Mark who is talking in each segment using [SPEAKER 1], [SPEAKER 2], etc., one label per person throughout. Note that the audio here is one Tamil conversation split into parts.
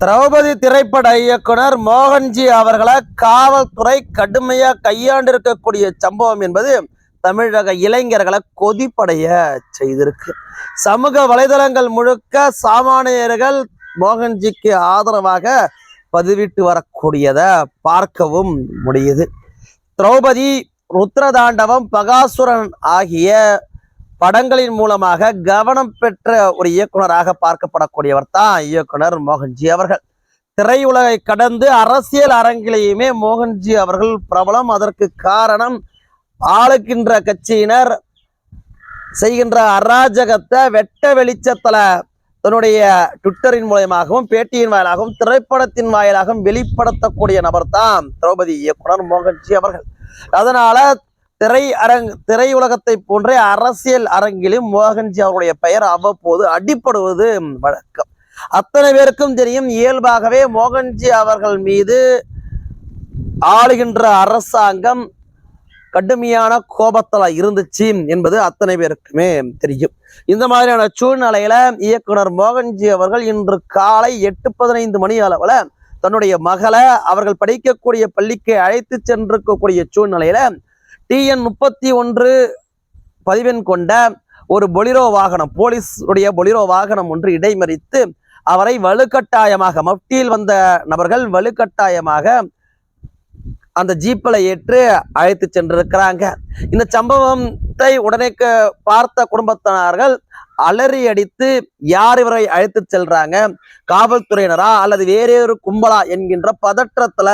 [SPEAKER 1] திரௌபதி திரைப்பட இயக்குனர் மோகன்ஜி அவர்களை காவல்துறை கடுமையா கையாண்டிருக்கக்கூடிய சம்பவம் என்பது தமிழக இளைஞர்களை கொதிப்படைய செய்திருக்கு. சமூக வலைதளங்கள் முழுக்க சாமானியர்கள் மோகன்ஜிக்கு ஆதரவாக பதிவிட்டு வரக்கூடியதை பார்க்கவும் முடியுது. திரௌபதி, ருத்ரதாண்டவம், பகாசுரன் ஆகிய படங்களின் மூலமாக கவனம் பெற்ற ஒரு இயக்குனராக பார்க்கப்படக்கூடியவர் தான் இயக்குனர் மோகன்ஜி அவர்கள். திரையுலகை கடந்து அரசியல் அரங்கிலேயுமே மோகன்ஜி அவர்கள் பிரபலம். அதற்கு காரணம் ஆளுகின்ற கட்சியினர் செய்கின்ற அராஜகத்தை வெட்ட வெளிச்சத்துல தன்னுடைய ட்விட்டரின் மூலமாகவும் பேட்டியின் வாயிலாகவும் திரைப்படத்தின் வாயிலாகவும் வெளிப்படுத்தக்கூடிய நபர் தான் திரௌபதி இயக்குனர் மோகன்ஜி அவர்கள். அதனால திரையுலகத்தை போன்றே அரசியல் அரங்கிலும் மோகன்ஜி அவருடைய பெயர் அவ்வப்போது அடிப்படுவது வழக்கம். அத்தனை பேருக்கும் தெரியும், இயல்பாகவே மோகன்ஜி அவர்கள் மீது ஆளுகின்ற அரசாங்கம் கடுமையான கோபத்துல இருந்துச்சு என்பது அத்தனை பேருக்குமே தெரியும். இந்த மாதிரியான சூழ்நிலையில இயக்குனர் மோகன்ஜி அவர்கள் இன்று காலை 8:15 மணி அளவுல தன்னுடைய மகளை அவர்கள் படிக்கக்கூடிய பள்ளிக்கு அழைத்து சென்றிருக்கக்கூடிய சூழ்நிலையில TN-31 பதிவெண் கொண்ட ஒரு பொலிரோ வாகனம், போலீஸுடைய பொலிரோ வாகனம் ஒன்று இடைமறித்து அவரை வலுக்கட்டாயமாக, மப்டியில் வந்த நபர்கள் வலுக்கட்டாயமாக அந்த ஜீப்பில் ஏற்று அழைத்து சென்றிருக்கிறாங்க. இந்த சம்பவத்தை உடனே பார்த்த குடும்பத்தினர்கள் அலறி அடித்து யார் இவரை அழைத்து செல்றாங்க, காவல்துறையினரா அல்லது வேறே ஒரு கும்பலா என்கின்ற பதற்றத்துல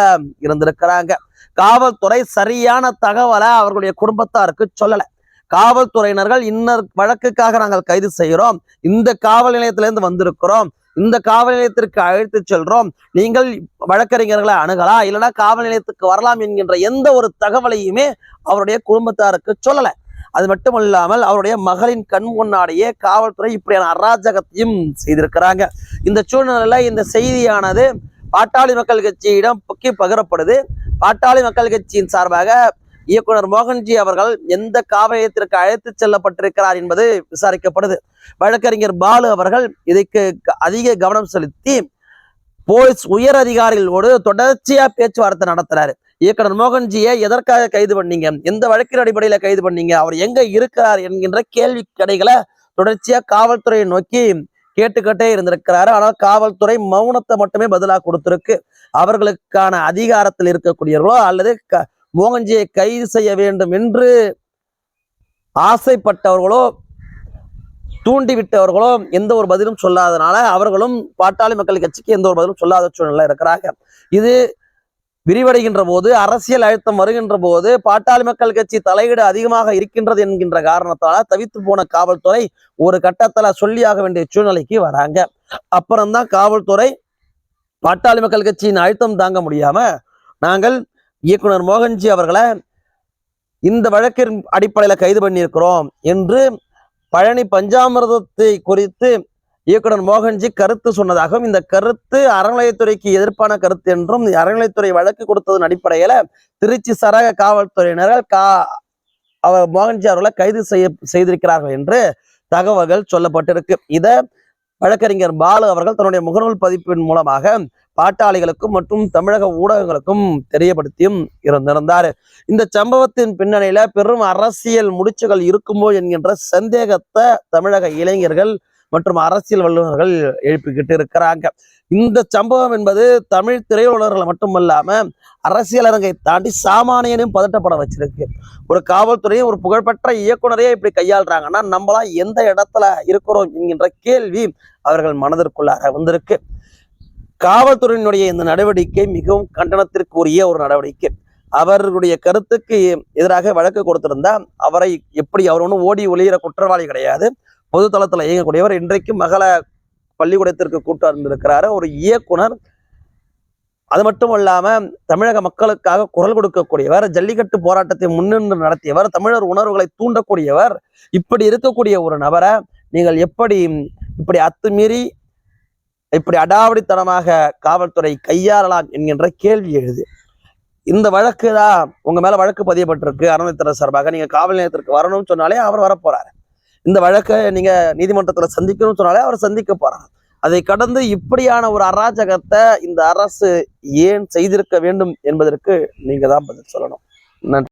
[SPEAKER 1] இருந்திருக்கிறாங்க. காவல்துறை சரியான தகவலை அவர்களுடைய குடும்பத்தாருக்கு சொல்லல. காவல்துறையினர்கள் இன்னொரு வழக்குக்காக நாங்கள் கைது செய்கிறோம், இந்த காவல் நிலையத்திலிருந்து வந்திருக்கிறோம், இந்த காவல் நிலையத்திற்கு அழைத்து செல்றோம், நீங்கள் வழக்கறிஞர்களை அணுகலாம், இல்லைன்னா காவல் நிலையத்துக்கு வரலாம் என்கின்ற எந்த ஒரு தகவலையுமே அவருடைய குடும்பத்தாருக்கு சொல்லல. அது மட்டுமல்லாமல் அவருடைய மகளின் கண் முன்னாடியே காவல்துறை இப்படியான அராஜகத்தையும் செய்திருக்கிறாங்க. இந்த சூழ்நிலையில இந்த செய்தியானது பாட்டாளி மக்கள் கட்சியிடம் பகிரப்படுது. பாட்டாளி மக்கள் கட்சியின் சார்பாக இயக்குனர் மோகன்ஜி அவர்கள் எந்த காவல் நிலையத்திற்கு அழைத்து செல்லப்பட்டிருக்கிறார் என்பது விசாரிக்கப்படுது. வழக்கறிஞர் பாலு அவர்கள் இதற்கு அதிக கவனம் செலுத்தி போலீஸ் உயர் அதிகாரிகளோடு தொடர்ச்சியா பேச்சுவார்த்தை நடத்துறாரு. இயக்குனர் மோகன்ஜியை எதற்காக கைது பண்ணீங்க, எந்த வழக்கின் அடிப்படையில கைது பண்ணீங்க, அவர் எங்க இருக்கிறார் என்கின்ற கேள்வி கடைகளை தொடர்ச்சியா காவல்துறையை நோக்கி கேட்டுக்கிட்டே இருந்திருக்கிறாரு. ஆனால் காவல்துறை மௌனத்தை மட்டுமே பதிலாக கொடுத்திருக்கு. அவர்களுக்கான அதிகாரத்தில் இருக்கக்கூடியவர்களோ அல்லது மோகன்ஜியை கைது செய்ய வேண்டும் என்று ஆசைப்பட்டவர்களோ தூண்டிவிட்டவர்களோ எந்த ஒரு பதிலும் சொல்லாதனால அவர்களும் பாட்டாளி மக்கள் கட்சிக்கு எந்த ஒரு பதிலும் சொல்லாத சூழ்நிலை இருக்கிறாங்க. இது விரிவடைகின்ற போது, அரசியல் அழுத்தம் வருகின்ற போது பாட்டாளி மக்கள் கட்சி தலையீடு அதிகமாக இருக்கின்றது என்கின்ற காரணத்தால தவித்து போன காவல்துறை ஒரு கட்டத்துல சொல்லியாக வேண்டிய சூழ்நிலைக்கு வராங்க. அப்புறம்தான் காவல்துறை பாட்டாளி மக்கள் கட்சியின் அழுத்தம் தாங்க முடியாம நாங்கள் இயக்குனர் மோகன்ஜி அவர்களை இந்த வழக்கின் அடிப்படையில கைது பண்ணியிருக்கிறோம் என்று பழனி பஞ்சாமிர்தத்தை குறித்து இயக்குனர் மோகன்ஜி கருத்து சொன்னதாகவும், இந்த கருத்து அறநிலையத்துறைக்கு எதிர்ப்பான கருத்து என்றும், அறநிலையத்துறை வழக்கு கொடுத்ததன் அடிப்படையில திருச்சி சரக காவல்துறையினர்கள் அவர் மோகன்ஜி அவர்களை கைது செய்திருக்கிறார்கள் என்று தகவல்கள் சொல்லப்பட்டிருக்கு. இதை வழக்கறிஞர் பாலு அவர்கள் தன்னுடைய முகநூல் பதிப்பின் மூலமாக பாட்டாளிகளுக்கும் மற்றும் தமிழக ஊடகங்களுக்கும் தெரியப்படுத்தியும் இருந்திருந்தார். இந்த சம்பவத்தின் பின்னணியில பெரும் அரசியல் முடிச்சுகள் இருக்குமோ என்கின்ற சந்தேகத்தை தமிழக இளைஞர்கள் மற்றும் அரசியல் வல்லுநர்கள் எழுப்பிக்கிட்டு இருக்கிறாங்க. இந்த சம்பவம் என்பது தமிழ் திரையுலகர்கள் மட்டுமல்லாம அரசியல் அரங்கை தாண்டி சாமானியனையும் பதட்டப்பட வச்சிருக்கு. ஒரு காவல்துறையும் ஒரு புகழ்பெற்ற இயக்குனரையே இப்படி கையாளுறாங்கன்னா நம்மளாம் எந்த இடத்துல இருக்கிறோம் என்கின்ற கேள்வி அவர்கள் மனதிற்குள்ளாக வந்திருக்கு. காவல்துறையினுடைய இந்த நடவடிக்கை மிகவும் கண்டனத்திற்குரிய ஒரு நடவடிக்கை. அவர்களுடைய கருத்துக்கு எதிராக வழக்கு கொடுத்திருந்தா அவரை எப்படி, அவர் ஒன்றும் ஓடி ஒளியிற குற்றவாளி கிடையாது, பொது தளத்துல இயங்கக்கூடியவர். இன்றைக்கும் மகள பள்ளிக்கூடத்திற்கு கூட்டு வந்திருக்கிறாரு ஒரு இயக்குனர். அது மட்டும் இல்லாம தமிழக மக்களுக்காக குரல் கொடுக்கக்கூடியவர், ஜல்லிக்கட்டு போராட்டத்தை முன்னின்று நடத்தியவர், தமிழர் உணர்வுகளை தூண்டக்கூடியவர். இப்படி இருக்கக்கூடிய ஒரு நபரை நீங்கள் இப்படி அத்துமீறி இப்படி அடாவடித்தனமாக காவல்துறை கையாளலாம் என்கின்ற கேள்வி எழுது. இந்த வழக்கு தான் உங்க மேல வழக்கு பதியப்பட்டிருக்கு அறநிலையத்துறை சார்பாக, நீங்க காவல் நிலையத்திற்கு வரணும்னு சொன்னாலே அவர் வரப்போறாரு. இந்த வழக்கை நீங்க நீதிமன்றத்துல சந்திக்கணும்னு சொன்னாலே அவர் சந்திக்க போறாரு. அதை கடந்து இப்படியான ஒரு அராஜகத்தை இந்த அரசு ஏன் செய்திருக்க வேண்டும் என்பதற்கு நீங்க தான் பதில் சொல்லணும். நன்றி.